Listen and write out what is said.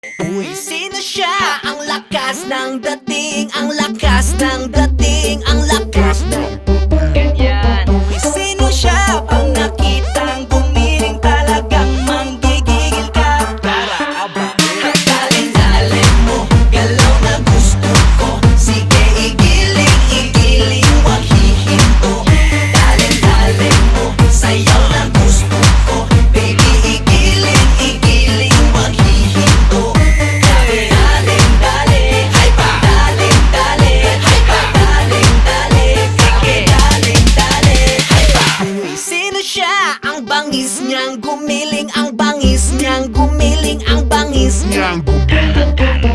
Uy, sino siya? Ang lakas ng dating, ang lakas ng dating, ang lakas ng Ganyan. Uy, sino siya? Pag nakitang gumiling talagang manggigigil ka. Para aba, dalin-dalin mo, galaw na gusto ko. Sige, igiling, igiling, wag hihinto. Dalin-dalin mo, sayaw na gusto ko. Baby, igiling, igiling, wag hihinto. Dalin-dalin, ay pa. Dalin-dalin, ay pa. Dalin-dalin, sige. Dalin-dalin, ay pa. Uy, sino siya? Ang bangis niyang gumiling, ang bangis niyang gumiling, ang bangis niyang gumiling.